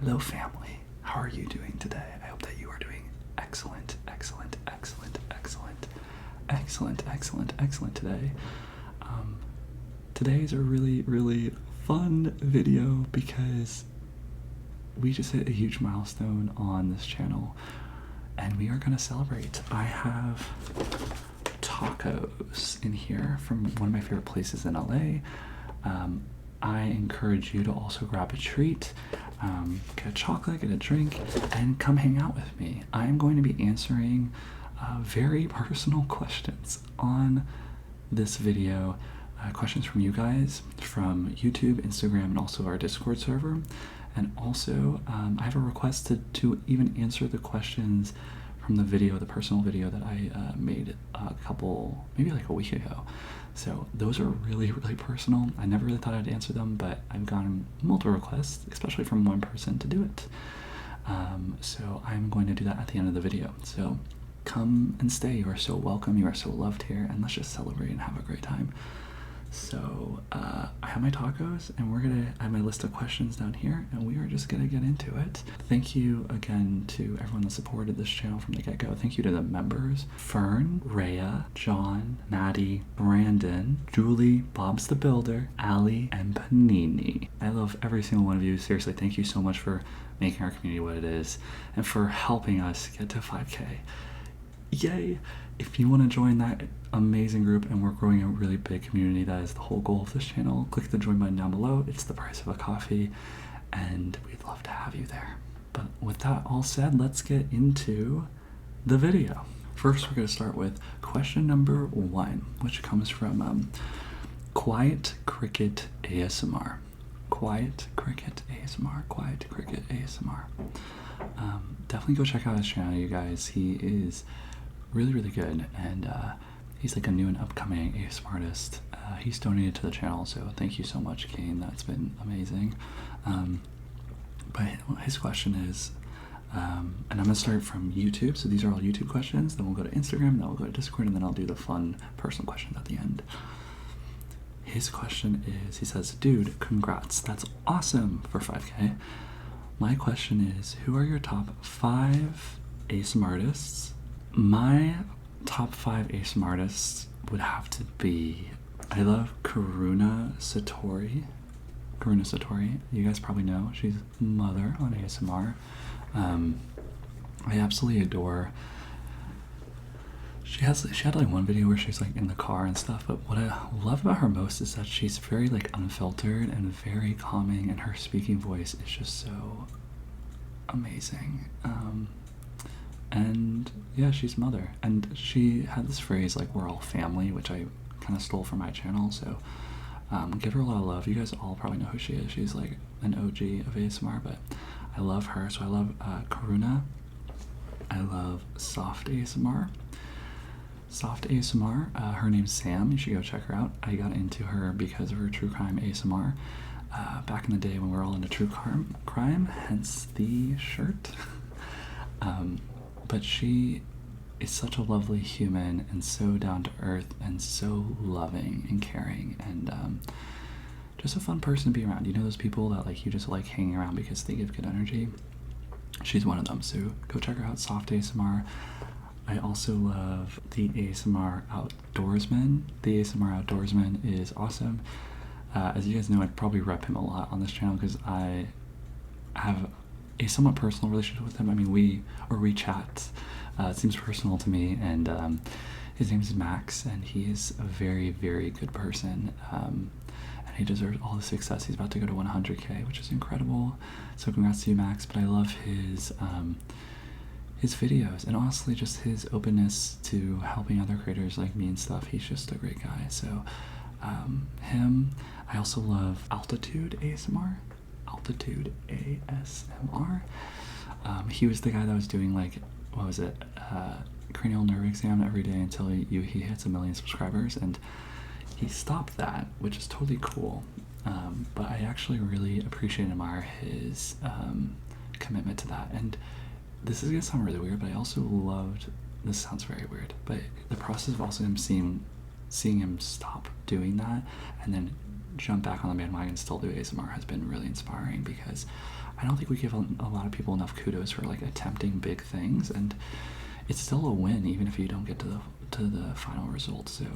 Hello family, how are you doing today? I hope that you are doing excellent today. Today is a really fun video because we just hit a huge milestone on this channel and we are going to celebrate. I have tacos in here from one of my favorite places in LA. I encourage you to also grab a treat, get a chocolate, get a drink, and come hang out with me. I'm going to be answering very personal questions on this video. Questions from you guys, from YouTube, Instagram, and also our Discord server. And also, I have a request to even answer the questions from the video, the personal video that I made maybe like a week ago. So those are really personal. I never really thought I'd answer them, but I've gotten multiple requests, especially from one person, to do it. So I'm going to do that at the end of the video. So come and stay. You are so welcome. You are so loved here, and let's just celebrate and have a great time. So I have my tacos, and I have my list of questions down here, and we are just gonna get into it. Thank you again to everyone that supported this channel from the get-go. Thank you to the members: Fern, Rhea, John, Maddie, Brandon, Julie, Bob's the Builder, Ali, and Panini. I love every single one of you. Seriously, thank you so much for making our community what it is and for helping us get to 5K. Yay! If you want to join that amazing group, and we're growing a really big community, that is the whole goal of this channel, click the join button down below. It's the price of a coffee, and we'd love to have you there. But with that all said, let's get into the video. First, we're going to start with question number 1, which comes from Quiet Cricket ASMR. Quiet Cricket ASMR. Quiet Cricket ASMR. Definitely go check out his channel, you guys. He is really good, and he's like a new and upcoming ASMR artist. He's donated to the channel, so thank you so much, Kane. That's been amazing. But his question is, and I'm gonna start from YouTube, so these are all YouTube questions, then we'll go to Instagram, then we'll go to Discord, and then I'll do the fun personal questions at the end. His question is, he says, dude, congrats, that's awesome for 5K. My question is, who are your top 5 ASMR artists? My top 5 ASMR artists would have to be, I love Karuna Satori. Karuna Satori, you guys probably know, she's mother on ASMR. I absolutely adore. She had like one video where she's like in the car and stuff, but what I love about her most is that she's very like unfiltered and very calming, and her speaking voice is just so amazing. And yeah, she's mother, and she had this phrase like we're all family, which I kind of stole from my channel, so give her a lot of love. You guys all probably know who she is. She's like an OG of ASMR, but I love her. So I love Karuna. I love Soft ASMR. Soft ASMR, her name's Sam. You should go check her out. I got into her because of her true crime ASMR back in the day when we were all into true crime, hence the shirt. But she is such a lovely human and so down to earth and so loving and caring, and just a fun person to be around. You know those people that like you just like hanging around because they give good energy? She's one of them, so go check her out, Soft ASMR. I also love the ASMR-Outdoorsman. The ASMR-Outdoorsman is awesome. As you guys know, I'd probably rep him a lot on this channel because I have a somewhat personal relationship with him. I mean, we chat. It seems personal to me, and his name is Max, and he is a very good person, and he deserves all the success. He's about to go to 100K, which is incredible, so congrats to you, Max. But I love his videos, and honestly just his openness to helping other creators like me and stuff. He's just a great guy. So him. I also love Altitude ASMR. Altitude ASMR. He was the guy that was doing like, what was it, cranial nerve exam every day until he hits 1 million subscribers, and he stopped that, which is totally cool. But I actually really appreciate and admire his commitment to that. And this is gonna sound really weird, but I also loved, this sounds very weird, but the process of also him seeing him stop doing that and then jump back on the bandwagon and still do ASMR has been really inspiring, because I don't think we give a lot of people enough kudos for like attempting big things, and it's still a win even if you don't get to the final result. So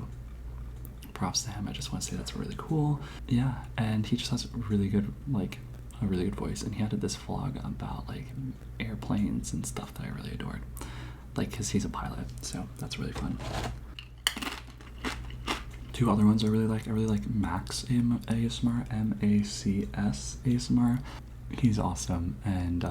props to him. I just want to say that's really cool. Yeah, and he just has really good, like, a really good voice, and he had this vlog about like airplanes and stuff that I really adored, like, because he's a pilot, so that's really fun. Two other ones I really like Max ASMR, M-A-C-S ASMR. He's awesome, and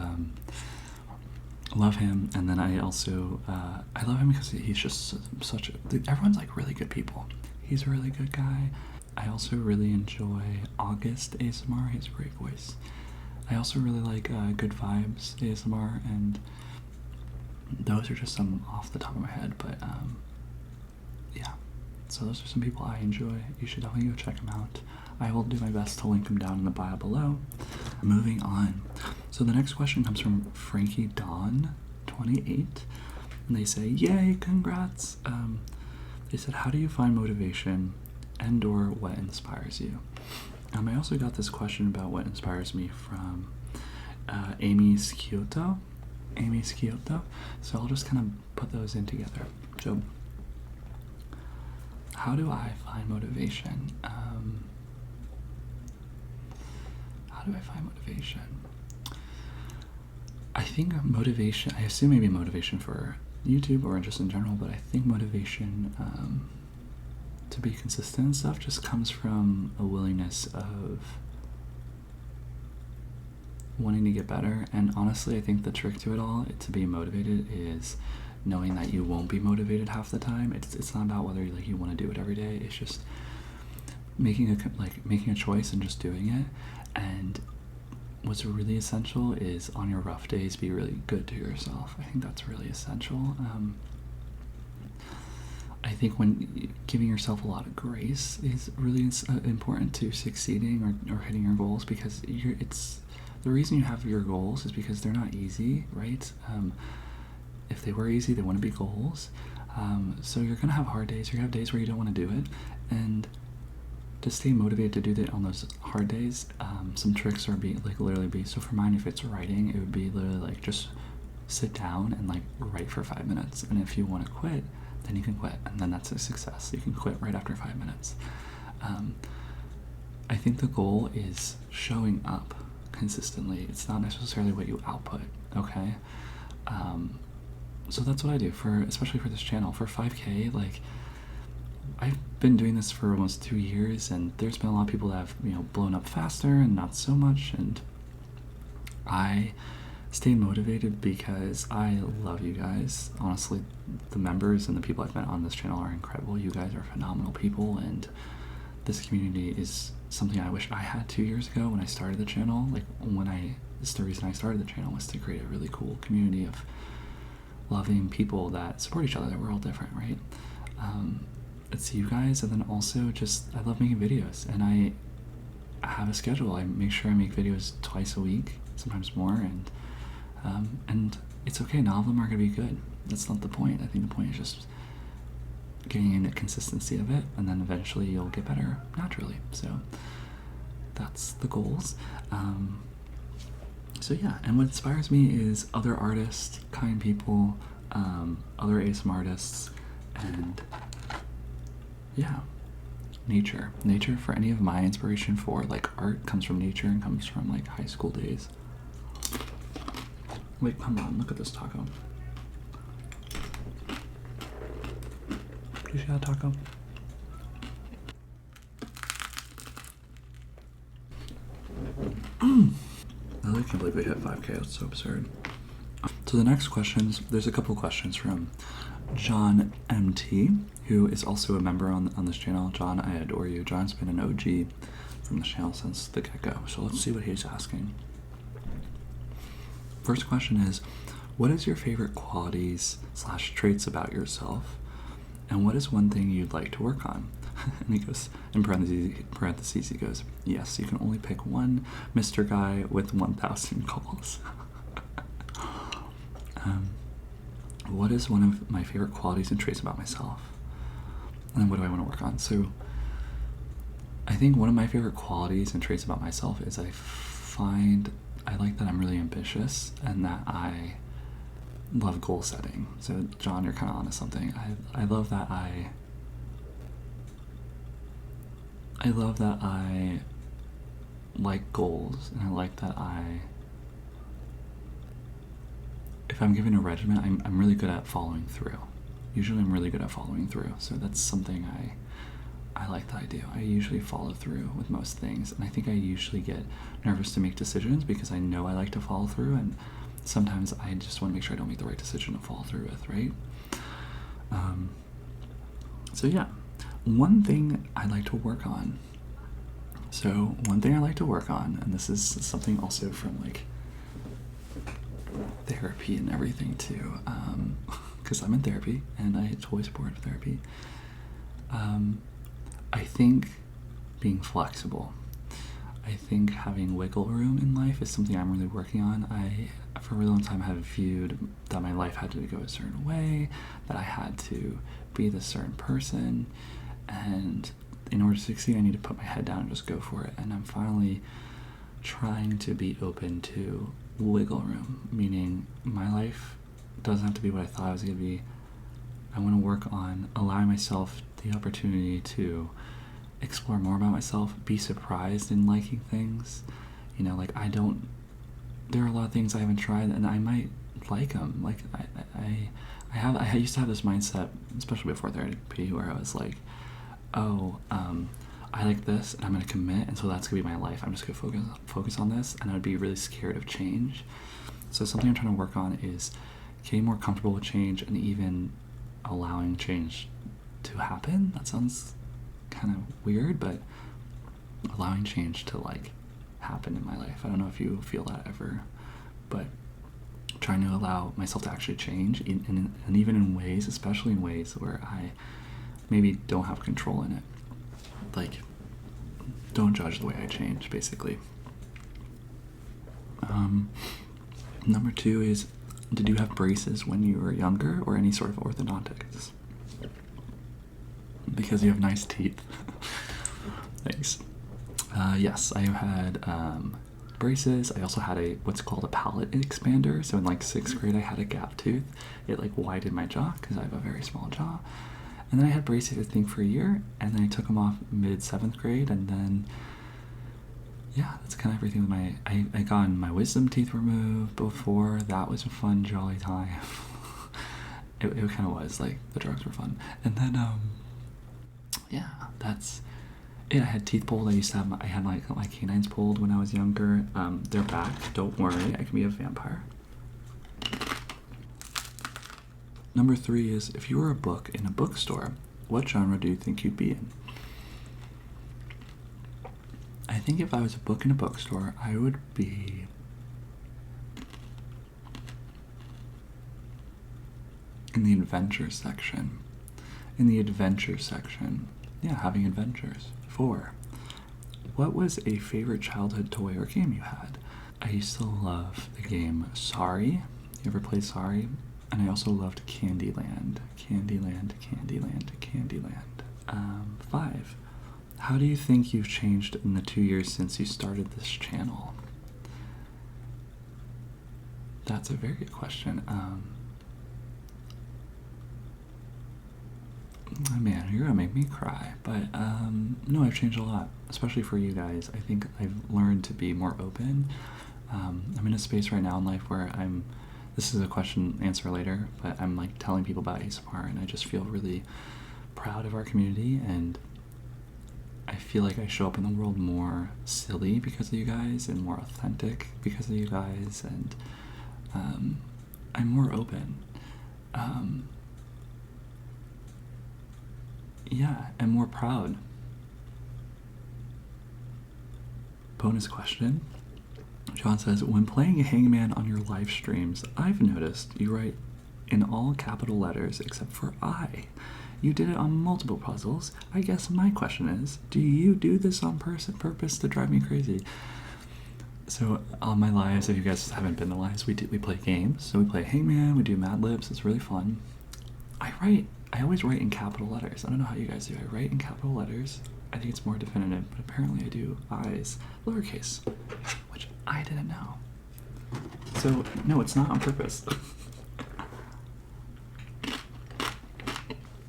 love him. And then I also I love him because he's just such a, everyone's like really good people. He's a really good guy. I also really enjoy August ASMR. He has a great voice. I also really like Good Vibes ASMR, and those are just some off the top of my head, but yeah. So those are some people I enjoy. You should definitely go check them out. I will do my best to link them down in the bio below. Moving on. So the next question comes from Frankie Dawn 28, and they say, "Yay, congrats!" They said, "How do you find motivation, and/or what inspires you?" I also got this question about what inspires me from Amy Scioto. So I'll just kind of put those in together. So, how do I find motivation? How do I find motivation? I think motivation, I assume maybe motivation for YouTube or just in general, but I think motivation to be consistent and stuff just comes from a willingness of wanting to get better. And honestly, I think the trick to it all, to be motivated, is knowing that you won't be motivated half the time. It's not about whether like you want to do it every day. It's just making a choice and just doing it. And what's really essential is on your rough days, be really good to yourself. I think that's really essential. I think when giving yourself a lot of grace is really important to succeeding or hitting your goals, because it's the reason you have your goals is because they're not easy, right? If they were easy, they wouldn't be goals. So you're gonna have hard days. You're gonna have days where you don't want to do it, and to stay motivated to do that on those hard days, some tricks are literally be, so for mine, if it's writing, it would be literally like just sit down and like write for 5 minutes, and if you want to quit, then you can quit, and then that's a success. You can quit right after 5 minutes. I think the goal is showing up consistently. It's not necessarily what you output, okay? So that's what I do especially for this channel. For 5K, like, I've been doing this for almost 2 years, and there's been a lot of people that have, blown up faster and not so much, and I stay motivated because I love you guys. Honestly, the members and the people I've met on this channel are incredible. You guys are phenomenal people, and this community is something I wish I had 2 years ago when I started the channel. It's the reason I started the channel, was to create a really cool community of loving people that support each other, that we're all different, right? It's you guys, and then also just, I love making videos, and I have a schedule. I make sure I make videos twice a week, sometimes more, and it's okay. Not all of them are going to be good. That's not the point. I think the point is just getting into consistency of it, and then eventually you'll get better naturally. So that's the goals. So yeah, and what inspires me is other artists, kind people, other ASMR artists, and yeah, nature. Nature for any of my inspiration for like art comes from nature and comes from like high school days. Wait, come on, look at this taco. Do you see that taco? I really can't believe we hit 5K. That's so absurd. So the next questions, there's a couple questions from John MT, who is also a member on this channel. John, I adore you. John's been an OG from the channel since the get-go. So let's see what he's asking. First question is, what is your favorite qualities/traits about yourself? And what is one thing you'd like to work on? And he goes, in parentheses, he goes, yes, you can only pick one Mr. Guy with 1,000 calls. What is one of my favorite qualities and traits about myself? And then what do I want to work on? So I think one of my favorite qualities and traits about myself is I I like that I'm really ambitious and that I love goal setting. So John, you're kind of onto something. I love that I like goals, and I like that if I'm given a regimen, I'm really good at following through. Usually I'm really good at following through, so that's something I like that I do. I usually follow through with most things, and I think I usually get nervous to make decisions because I know I like to follow through, and sometimes I just want to make sure I don't make the right decision to follow through with, right? So yeah, one thing I like to work on. So one thing I like to work on, and this is something also from like therapy and everything too, because I'm in therapy and I totally support therapy. I think being flexible. I think having wiggle room in life is something I'm really working on. I, for a really long time, have viewed that my life had to go a certain way, that I had to be this certain person, and in order to succeed, I need to put my head down and just go for it. And I'm finally trying to be open to wiggle room, meaning my life doesn't have to be what I thought it was going to be. I want to work on allowing myself the opportunity to explore more about myself, be surprised in liking things. You know, like there are a lot of things I haven't tried and I might like them. Like I used to have this mindset, especially before therapy, where I was like, I like this and I'm going to commit, and so that's going to be my life. I'm just going to focus on this, and I would be really scared of change. So something I'm trying to work on is getting more comfortable with change and even allowing change to happen. That sounds kind of weird, but allowing change to like happen in my life. I don't know if you feel that ever, but trying to allow myself to actually change and even in ways, especially in ways where I maybe don't have control in it. Like, don't judge the way I change, basically. Number 2 is, did you have braces when you were younger or any sort of orthodontics? Because you have nice teeth. Thanks. Yes, I had braces. I also had what's called a palate expander. So in like 6th grade, I had a gap tooth. It like widened my jaw because I have a very small jaw. And then I had braces, I think, for a year, and then I took them off mid 7th grade, and then, yeah, that's kind of everything with I got my wisdom teeth removed before. That was a fun, jolly time. it kind of was, like, the drugs were fun. And then, yeah, that's it. I had teeth pulled. I had my canines pulled when I was younger. They're back, don't worry, I can be a vampire. Number 3 is, if you were a book in a bookstore, what genre do you think you'd be in? I think if I was a book in a bookstore, I would be in the adventure section. In the adventure section. Yeah, having adventures. 4. What was a favorite childhood toy or game you had? I used to love the game Sorry. You ever play Sorry? And I also loved Candyland. Candyland, Candyland, Candyland. 5. How do you think you've changed in the 2 years since you started this channel? That's a very good question. Man, you're gonna make me cry. But no, I've changed a lot, especially for you guys. I think I've learned to be more open. I'm in a space right now in life where this is a question answer later, but I'm like telling people about ASMR, and I just feel really proud of our community, and I feel like I show up in the world more silly because of you guys and more authentic because of you guys, and I'm more open. Yeah, and more proud. Bonus question. John says, when playing Hangman on your live streams, I've noticed you write in all capital letters except for I. You did it on multiple puzzles. I guess my question is, do you do this on purpose to drive me crazy? So on my lives, if you guys haven't been to lives, we play games. So we play Hangman, we do Mad Libs, it's really fun. I always write in capital letters. I don't know how you guys do. I write in capital letters. I think it's more definitive, but apparently I do I's lowercase, which I didn't know. So, no, it's not on purpose.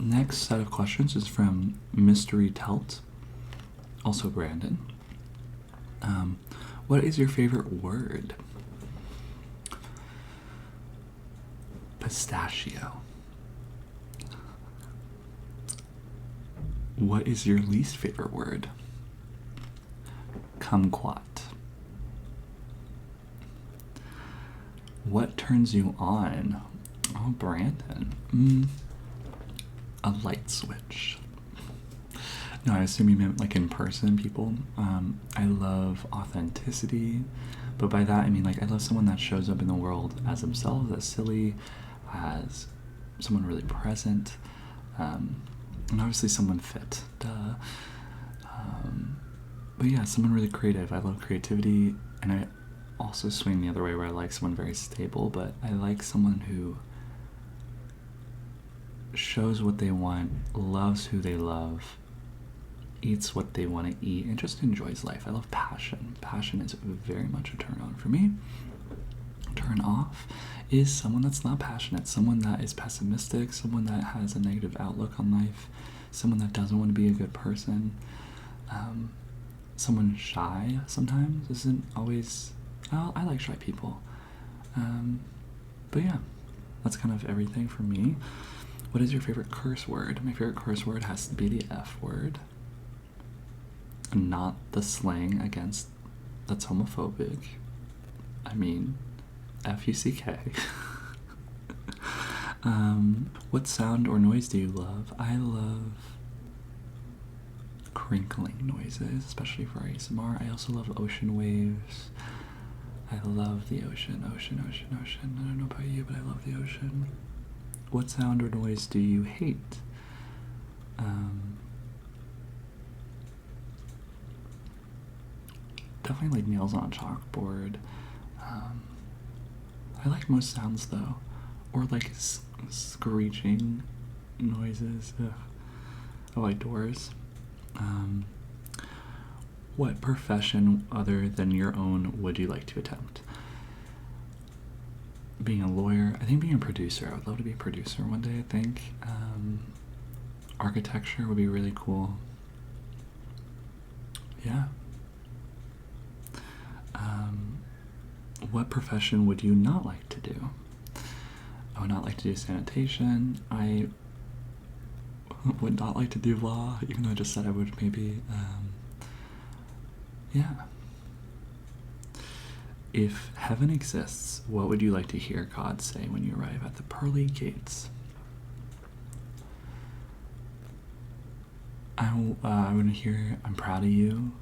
Next set of questions is from Mystery Telt, also Brandon. What is your favorite word? Pistachio. What is your least favorite word? Kumquat. What turns you on? Oh, Brandon. A light switch. No, I assume you meant like in person people. I love authenticity, but by that I mean like I love someone that shows up in the world as themselves, as silly, as someone really present, and obviously someone fit. Duh. But yeah, someone really creative. I love creativity, and I also swing the other way where I like someone very stable, but I like someone who shows what they want, loves who they love, eats what they want to eat, and just enjoys life. I love passion. Passion is very much a turn on for me. Turn off is someone that's not passionate, someone that is pessimistic, someone that has a negative outlook on life, someone that doesn't want to be a good person, someone shy sometimes isn't always. I like shy people. But yeah, that's kind of everything for me. What is your favorite curse word? My favorite curse word has to be the F word. Not the slang against that's homophobic. I mean, F-U-C-K. What sound or noise do you love? I love crinkling noises, especially for ASMR. I also love ocean waves. I love the ocean. I don't know about you, but I love the ocean. What sound or noise do you hate? Definitely like nails on a chalkboard. I like most sounds though, or like screeching noises. Ugh. I like doors. What profession other than your own would you like to attempt? Being a lawyer. I think being a producer. I would love to be a producer one day, I think. Architecture would be really cool. Yeah. What profession would you not like to do? I would not like to do sanitation. I would not like to do law, even though I just said I would maybe. Yeah. If heaven exists, what would you like to hear God say when you arrive at the Pearly Gates? I want to hear, I'm proud of you.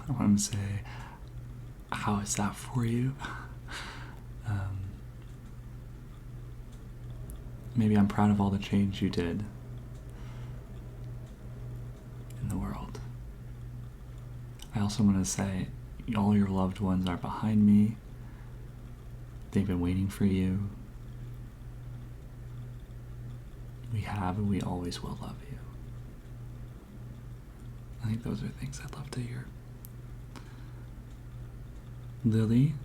I want him to say, how is that for you? Maybe I'm proud of all the change you did in the world. I also want to say, all your loved ones are behind me. They've been waiting for you. We have and we always will love you. I think those are things I'd love to hear. Lily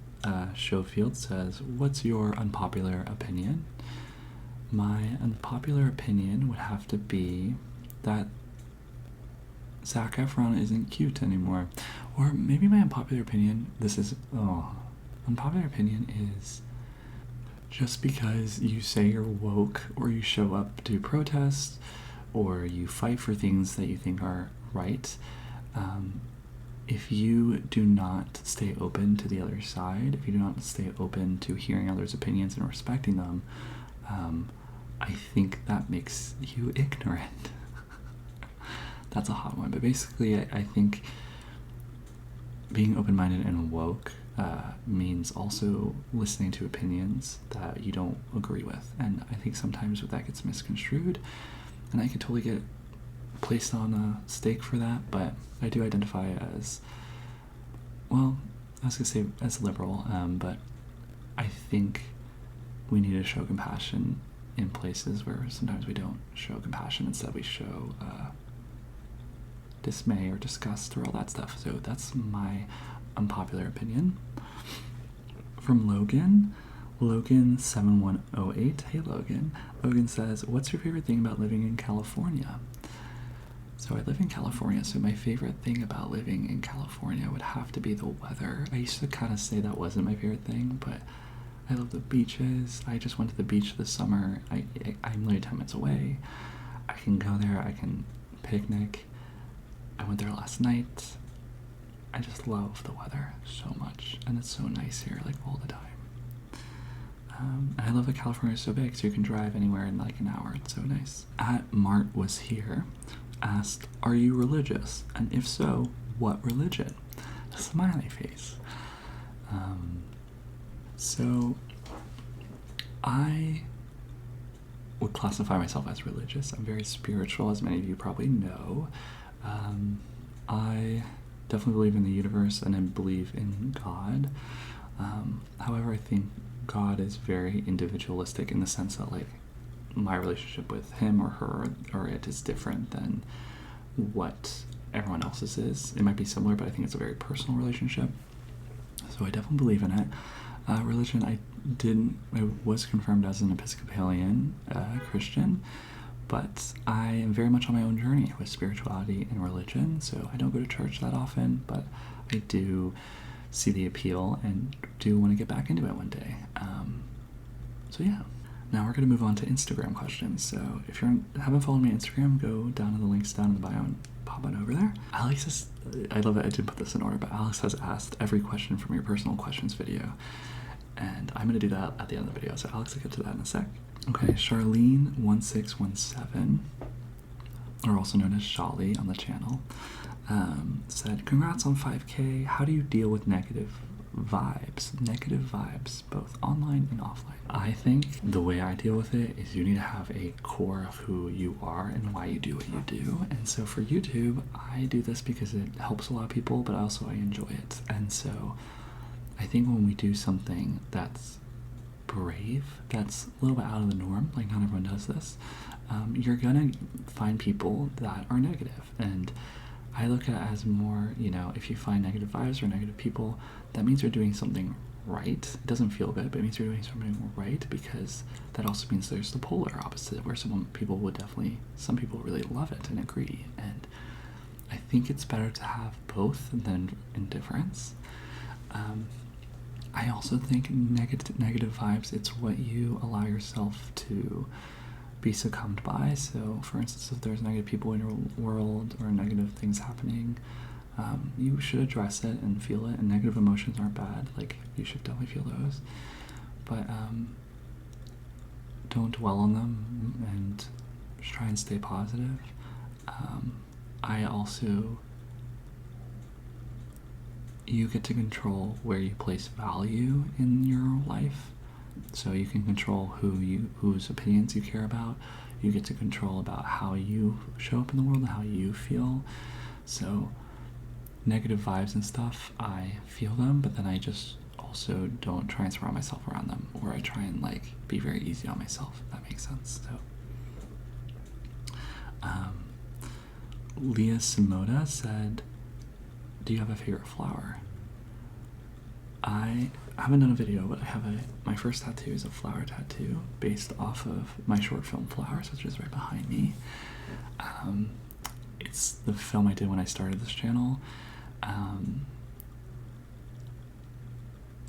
Schofield says, what's your unpopular opinion? My unpopular opinion would have to be that Zac Efron isn't cute anymore. Or maybe my unpopular opinion, unpopular opinion is just because you say you're woke or you show up to protest or you fight for things that you think are right, if you do not stay open to the other side, if you do not stay open to hearing others' opinions and respecting them, I think that makes you ignorant. That's a hot one, but basically I think being open-minded and woke means also listening to opinions that you don't agree with, and I think sometimes that gets misconstrued, and I could totally get placed on a stake for that, but I do identify as, well, I was gonna say as liberal, but I think we need to show compassion in places where sometimes we don't show compassion. Instead we show dismay or disgust or all that stuff. So that's my unpopular opinion. From Logan7108. Hey Logan. Logan says, what's your favorite thing about living in California? So I live in California, so my favorite thing about living in California would have to be the weather. I used to kind of say that wasn't my favorite thing, but I love the beaches. I just went to the beach this summer. I'm literally 10 minutes away. I can go there, I can picnic. I went there last night. I just love the weather so much, and it's so nice here, like, all the time. And I love that California is so big, so you can drive anywhere in like an hour. It's so nice. Mart was here, asked, are you religious? And if so, what religion? A smiley face. So I would classify myself as religious. I'm very spiritual, as many of you probably know. I definitely believe in the universe and I believe in God. However, I think God is very individualistic in the sense that, like, my relationship with him or her or it is different than what everyone else's is. It might be similar, but I think it's a very personal relationship. So I definitely believe in it. Religion, I was confirmed as an Episcopalian Christian, but I am very much on my own journey with spirituality and religion, so I don't go to church that often, but I do see the appeal and do want to get back into it one day. So yeah. Now we're going to move on to Instagram questions. So if you haven't followed me on Instagram, go down to the links down in the bio and pop on over there. Alex has, I love it, I didn't put this in order, but Alex has asked every question from your personal questions video. And I'm going to do that at the end of the video. So Alex will get to that in a sec. Okay, Charlene1617, or also known as Shali on the channel, said, congrats on 5K. How do you deal with negative vibes, both online and offline? I think the way I deal with it is you need to have a core of who you are and why you do what you do. And so for YouTube, I do this because it helps a lot of people, but also I enjoy it. And so I think when we do something that's brave, that's a little bit out of the norm, like not everyone does this, you're gonna find people that are negative. And I look at it as more, you know, if you find negative vibes or negative people, that means you're doing something right. It doesn't feel good, but it means you're doing something right, because that also means there's the polar opposite where some people really love it and agree. And I think it's better to have both than indifference. I also think negative vibes, it's what you allow yourself to be succumbed by. So for instance, if there's negative people in your world or negative things happening, you should address it and feel it. And negative emotions aren't bad, like you should definitely feel those, but don't dwell on them and just try and stay positive. You get to control where you place value in your life. So you can control whose opinions you care about. You get to control about how you show up in the world and how you feel. So negative vibes and stuff, I feel them, but then I just also don't try and surround myself around them, or I try and like be very easy on myself, if that makes sense. So Leah Simoda said, do you have a favorite flower? I haven't done a video, but I have my first tattoo is a flower tattoo based off of my short film Flowers, which is right behind me. It's the film I did when I started this channel.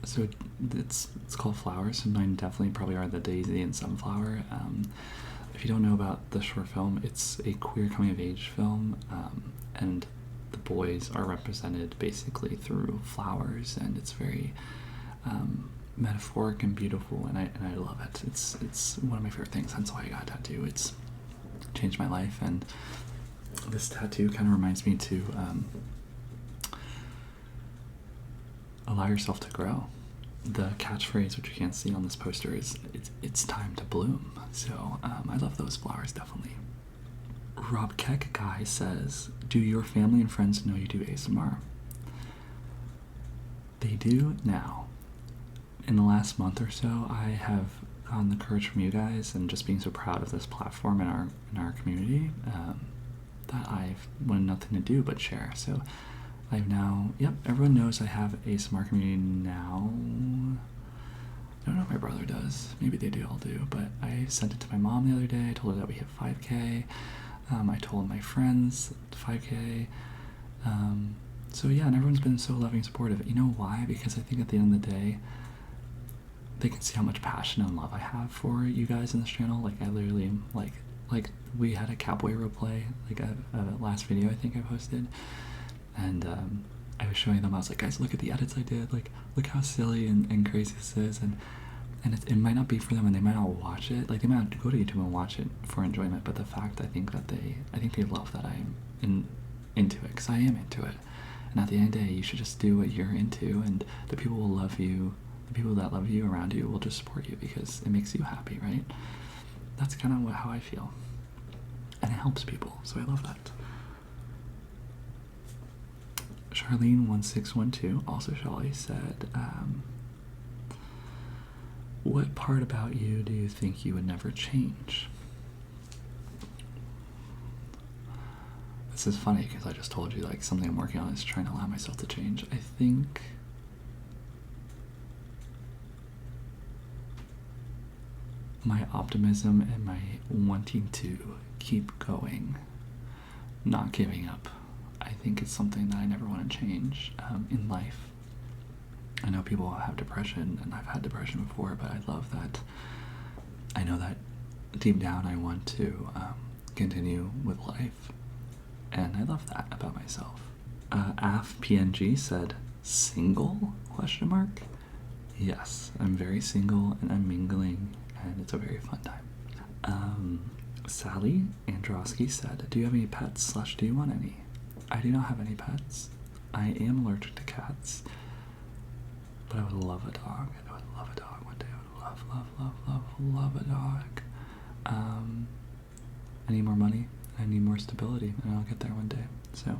So it's called Flowers, and mine definitely probably are the daisy and sunflower. If you don't know about the short film, it's a queer coming of age film, and the boys are represented basically through flowers, and it's very metaphoric and beautiful, and I love it. It's one of my favorite things. That's why I got a tattoo. It's changed my life, and this tattoo kind of reminds me to allow yourself to grow. The catchphrase, which you can't see on this poster, is it's time to bloom. So I love those flowers, definitely. Rob Keck Guy says, do your family and friends know you do ASMR? They do now. In the last month or so, I have gotten the courage from you guys and just being so proud of this platform in our community, that I've wanted nothing to do but share. So I've now, yep, everyone knows I have ASMR community now. I don't know if my brother does. Maybe they do, all do. But I sent it to my mom the other day. I told her that we hit 5K. I told my friends 5K. So yeah, and everyone's been so loving and supportive. You know why? Because I think at the end of the day, they can see how much passion and love I have for you guys in this channel. Like I literally am like we had a cowboy roleplay, like a last video I think I posted, and I was showing them. I was like, guys, look at the edits I did. Like, look how silly and crazy this is. And it might not be for them, and they might not watch it. Like they might have to go to YouTube and watch it for enjoyment. But the fact I think they love that I'm into it, because I am into it. And at the end of the day, you should just do what you're into, and the people will love you. The people that love you around you will just support you because it makes you happy, right? That's kind of how I feel. And it helps people, so I love that. Charlene1612, also Shelly, said, what part about you do you think you would never change? This is funny because I just told you like something I'm working on is trying to allow myself to change. I think my optimism and my wanting to keep going, not giving up. I think it's something that I never want to change in life. I know people have depression, and I've had depression before, but I love that. I know that deep down I want to continue with life, and I love that about myself. AFPNG said, single? ? Yes, I'm very single, and I'm mingling, and it's a very fun time. Sally Androsky said, do you have any pets / do you want any? I do not have any pets. I am allergic to cats, but I would love a dog. I would love a dog one day. I would love a dog. I need more money. I need more stability, and I'll get there one day. So,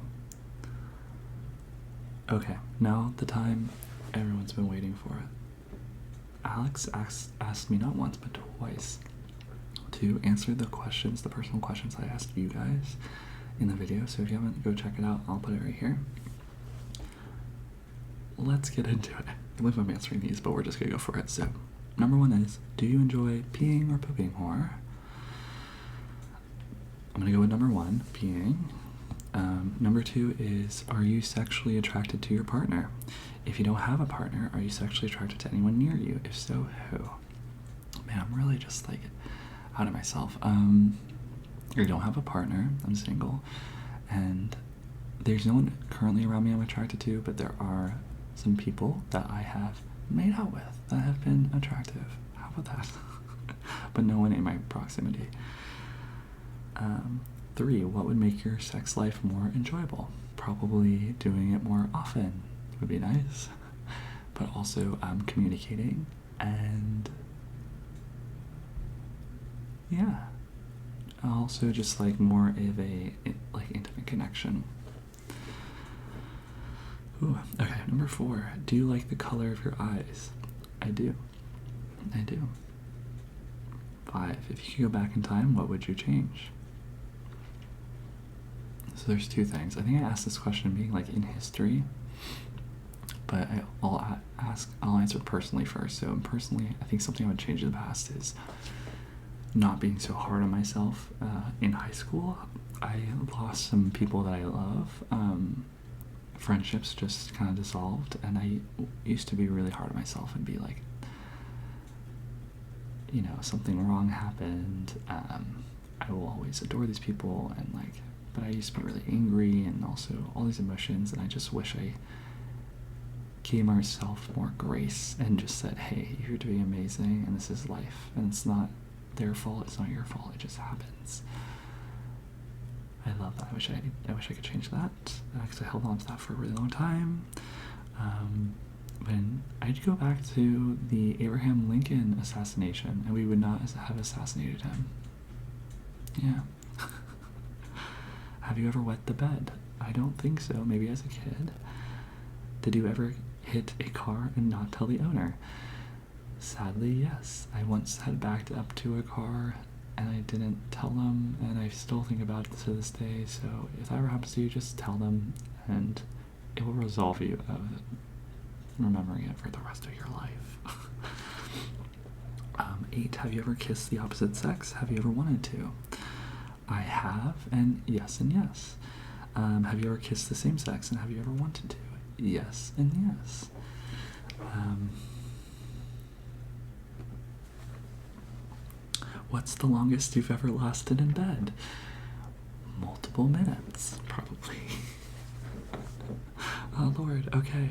okay, now the time everyone's been waiting for it. Alex asked me not once but twice to answer the questions, the personal questions I asked you guys in the video. So if you haven't, go check it out. I'll put it right here. Let's get into it. I believe I'm answering these, but we're just gonna go for it. So, number one is, do you enjoy peeing or pooping more? I'm gonna go with number one, peeing. Number two is, are you sexually attracted to your partner? If you don't have a partner, are you sexually attracted to anyone near you? If so, who? Man, I'm really just like out of myself. I don't have a partner, I'm single, and there's no one currently around me I'm attracted to, but there are some people that I have made out with that have been attractive. How about that? But no one in my proximity. 3, what would make your sex life more enjoyable? Probably doing it more often would be nice, but also communicating, and yeah, also just like more of a like intimate connection. Ooh, okay, number 4, do you like the color of your eyes? I do. 5, if you could go back in time, what would you change? So there's 2 things. I think I asked this question being like in history, but I'll answer personally first. So personally, I think something I would change in the past is not being so hard on myself. In high school, I lost some people that I love. Friendships just kind of dissolved, and I used to be really hard on myself and be like, you know, something wrong happened. I will always adore these people, and like, but I used to be really angry and also all these emotions, and I just wish I gave myself more grace and just said, hey, you're doing amazing, and this is life, and it's not their fault, it's not your fault, it just happens. I love that. I wish I could change that, because I held on to that for a really long time. When I'd go back to the Abraham Lincoln assassination, and we would not have assassinated him. Yeah. Have you ever wet the bed? I don't think so. Maybe as a kid. Did you ever hit a car and not tell the owner? Sadly, yes. I once had backed up to a car and I didn't tell them, and I still think about it to this day. So if that ever happens to you, just tell them, and it will resolve you of remembering it for the rest of your life. 8, have you ever kissed the opposite sex? Have you ever wanted to? I have, and yes and yes. Have you ever kissed the same sex, and have you ever wanted to? Yes and yes. What's the longest you've ever lasted in bed? Multiple minutes, probably. Oh Lord, okay.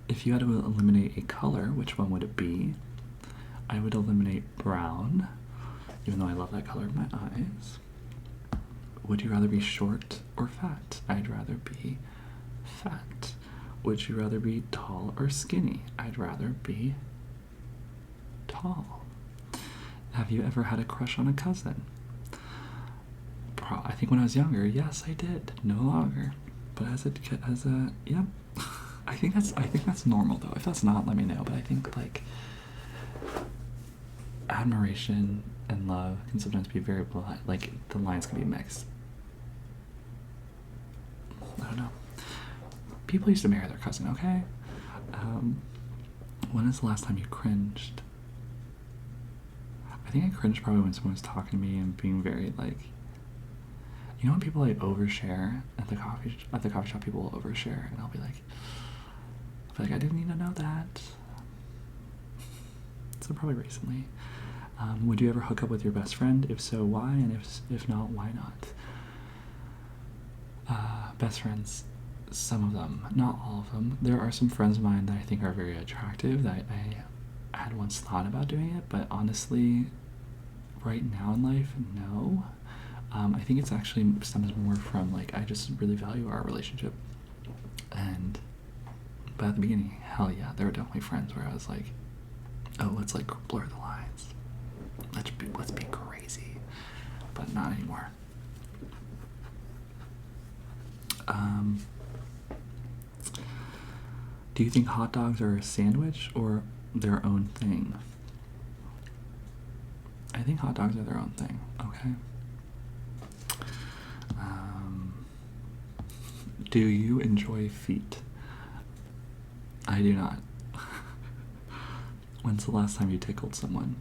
If you had to eliminate a color, which one would it be? I would eliminate brown, even though I love that color in my eyes. Would you rather be short or fat? I'd rather be fat. Would you rather be tall or skinny? I'd rather be tall. Have you ever had a crush on a cousin? I think when I was younger, yes, I did. No longer, but as a yeah. I think that's normal though. If that's not, let me know. But I think like admiration and love can sometimes be very blind. Like the lines can be mixed. I don't know. People used to marry their cousin. Okay. When is the last time you cringed? I think I cringed probably when someone was talking to me and being very like, you know, when people like overshare at the coffee shop, people will overshare, and I'll be like, I didn't need to know that. So probably recently. Would you ever hook up with your best friend? If so, why? And if not, why not? Best friends, some of them, not all of them. There are some friends of mine that I think are very attractive that I had once thought about doing it, but honestly, right now in life, no. I think it's actually stems more from like I just really value our relationship, but at the beginning, hell yeah, there were definitely friends where I was like, oh, let's like blur the lines, let's be crazy, but not anymore. Do you think hot dogs are a sandwich or their own thing? I think hot dogs are their own thing, okay? Do you enjoy feet? I do not. When's the last time you tickled someone?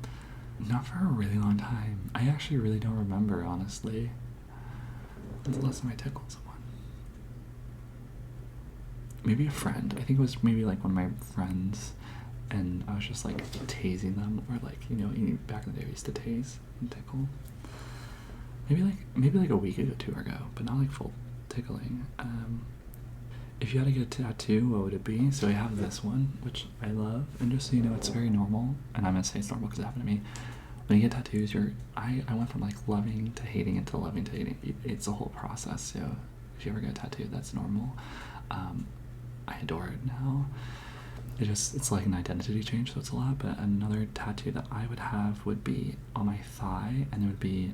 Not for a really long time. I actually really don't remember, honestly. When's the last time I tickled someone? Maybe a friend. I think it was maybe like one of my friends, and I was just like tasing them, or like, you know, back in the day we used to tase and tickle. Maybe like a week ago, 2 ago, but not like full tickling. If you had to get a tattoo, what would it be? So I have this one, which I love, and just so you know, it's very normal, and I'm gonna say it's normal because it happened to me. When you get tattoos, I went from like loving to hating it to loving to hating. It's a whole process. So if you ever get a tattoo, that's normal. I adore it now. It's like an identity change, so it's a lot. But another tattoo that I would have would be on my thigh, and it would be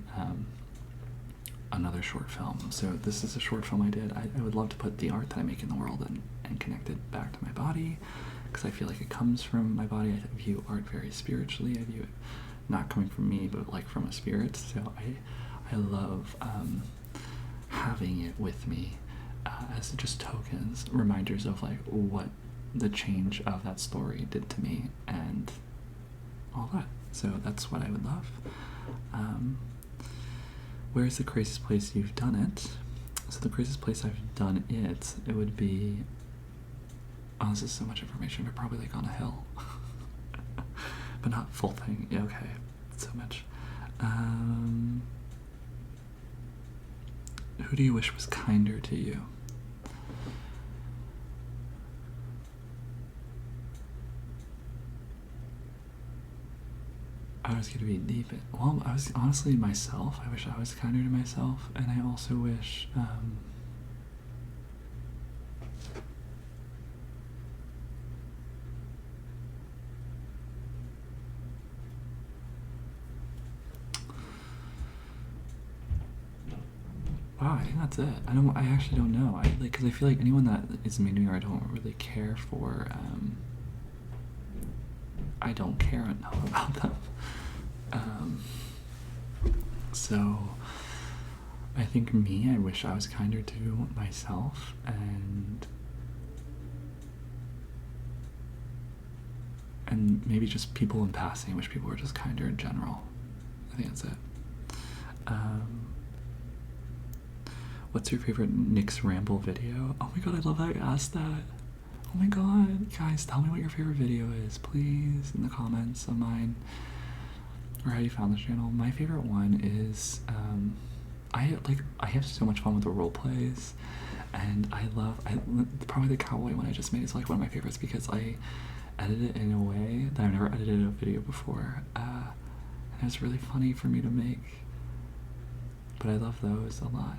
another short film. So this is a short film I did. I would love to put the art that I make in the world and connect it back to my body, because I feel like it comes from my body. I view art very spiritually. I view it not coming from me, but like from a spirit. So I love having it with me as just tokens, reminders of like what the change of that story did to me and all that. So that's what I would love. Where's the craziest place you've done it? So the craziest place I've done it would be, oh, this is so much information, but probably like on a hill. But not full thing. Yeah, okay, so much. Who do you wish was kinder to you? I was gonna be deep. Well, I was honestly myself. I wish I was kinder to myself, and I also wish. Wow, I think that's it. I actually don't know. Because I feel like anyone that is mean to me or I don't really care for, I don't care enough about them. So I think I wish I was kinder to myself, and maybe just people in passing. I wish people were just kinder in general. I think that's it. What's your favorite nicksramble video? Oh my god, I love that you asked that. Oh my god, guys, tell me what your favorite video is, please, in the comments of mine, or how you found the channel. My favorite one is, I have so much fun with the role plays, and probably the cowboy one I just made is like one of my favorites because I edited it in a way that I've never edited a video before, and it was really funny for me to make. But I love those a lot.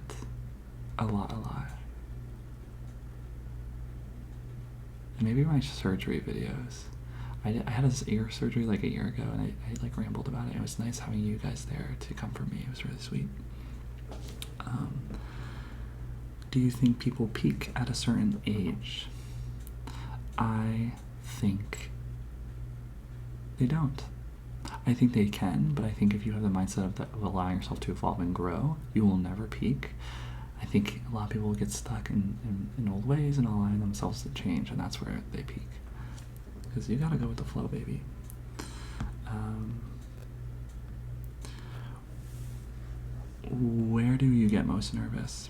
A lot. And maybe my surgery videos. I had this ear surgery like a year ago, and I like rambled about it. It was nice having you guys there to comfort me. It was really sweet. Do you think people peak at a certain age? I think they don't. I think they can, but I think if you have the mindset of allowing yourself to evolve and grow, you will never peak. I think a lot of people get stuck in old ways and allowing themselves to change, and that's where they peak. Because you gotta go with the flow, baby. Where do you get most nervous?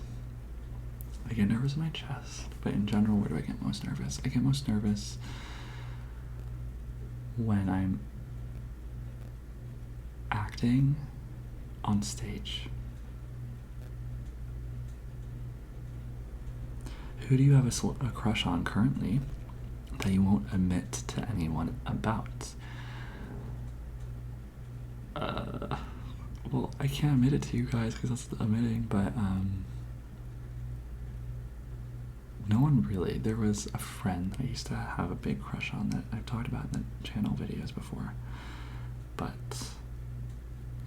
I get nervous in my chest, but in general, where do I get most nervous? I get most nervous when I'm acting on stage. Who do you have a crush on currently that you won't admit to anyone about? Well, I can't admit it to you guys because that's admitting, but no one really. There was a friend that I used to have a big crush on that I've talked about in the channel videos before, but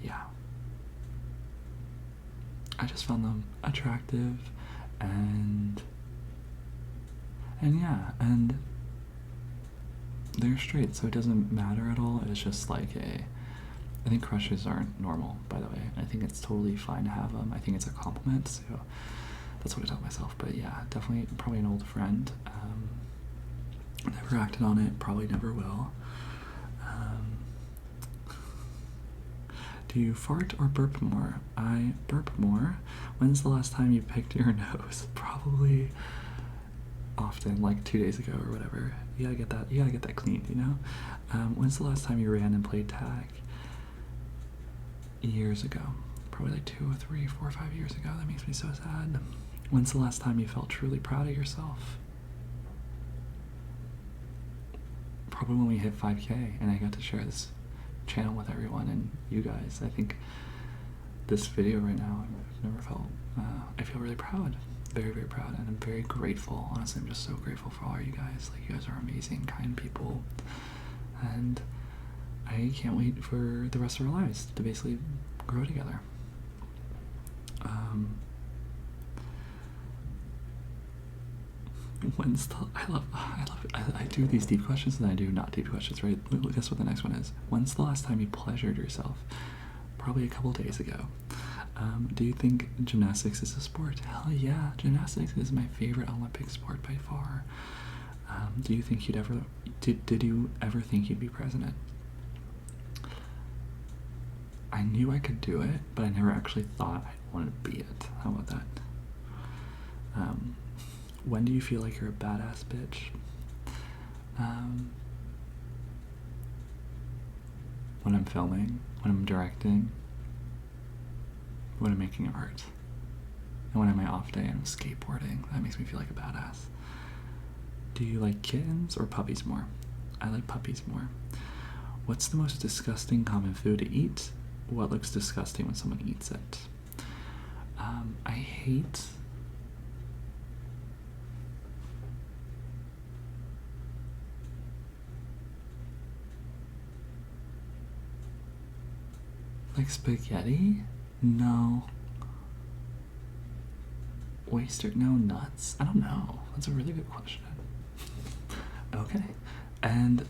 yeah, I just found them attractive, and they're straight, so it doesn't matter at all. It's just like I think crushes aren't normal, by the way. I think it's totally fine to have them. I think it's a compliment, so that's what I tell myself. But yeah, definitely, probably an old friend. Never acted on it, probably never will. Do you fart or burp more? I burp more. When's the last time you picked your nose? Probably often, like 2 days ago or whatever. You gotta get that cleaned, you know? When's the last time you ran and played tag? Years ago. Probably like 2 or 3, 4 or 5 years ago. That makes me so sad. When's the last time you felt truly proud of yourself? Probably when we hit 5K and I got to share this channel with everyone and you guys. I think this video right now, I've never felt, I feel really proud. Very, very proud, and I'm very grateful. Honestly, I'm just so grateful for all you guys. Like, you guys are amazing, kind people, and I can't wait for the rest of our lives to basically grow together. I do these deep questions and I do not deep questions, right? Guess what the next one is. When's the last time you pleasured yourself? Probably a couple days ago. Do you think gymnastics is a sport? Hell yeah, gymnastics is my favorite Olympic sport by far. Do you think did you ever think you'd be president? I knew I could do it, but I never actually thought I'd want to be it. How about that? When do you feel like you're a badass bitch? When I'm filming, when I'm directing, when I'm making art, and when I'm on my off day and I'm skateboarding. That makes me feel like a badass. Do you like kittens or puppies more? I like puppies more. What's the most disgusting common food to eat? What looks disgusting when someone eats it? I hate like spaghetti? No. Oyster? No. Nuts? I don't know. That's a really good question. Okay. And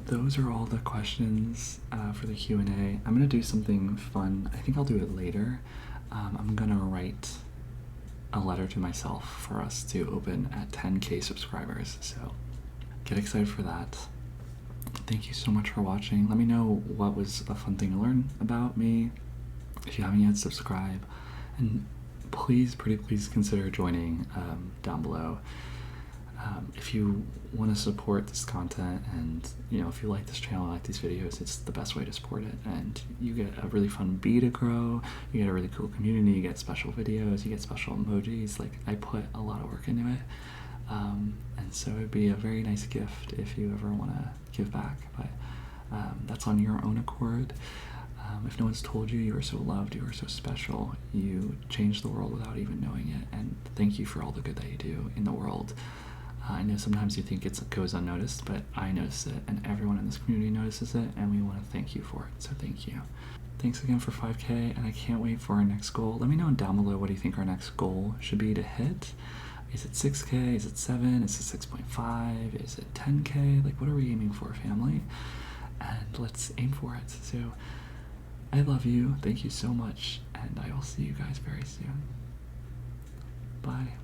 those are all the questions for the Q&A. I'm going to do something fun. I think I'll do it later. I'm going to write a letter to myself for us to open at 10K subscribers. So get excited for that. Thank you so much for watching. Let me know what was a fun thing to learn about me. If you haven't yet, subscribe. And please, pretty please consider joining down below. If you want to support this content, and if you like this channel, like these videos, it's the best way to support it. And you get a really fun bee to grow, you get a really cool community, you get special videos, you get special emojis. Like, I put a lot of work into it. And so it'd be a very nice gift if you ever want to give back, but that's on your own accord. If no one's told you, you are so loved, you are so special, you change the world without even knowing it, and thank you for all the good that you do in the world. I know sometimes you think it goes unnoticed, but I notice it, and everyone in this community notices it, and we want to thank you for it, so thank you. Thanks again for 5K, and I can't wait for our next goal. Let me know down below what do you think our next goal should be to hit. Is it 6K? Is it 7? Is it 6.5? Is it 10K? Like, what are we aiming for, family? And let's aim for it. So, I love you. Thank you so much. And I will see you guys very soon. Bye.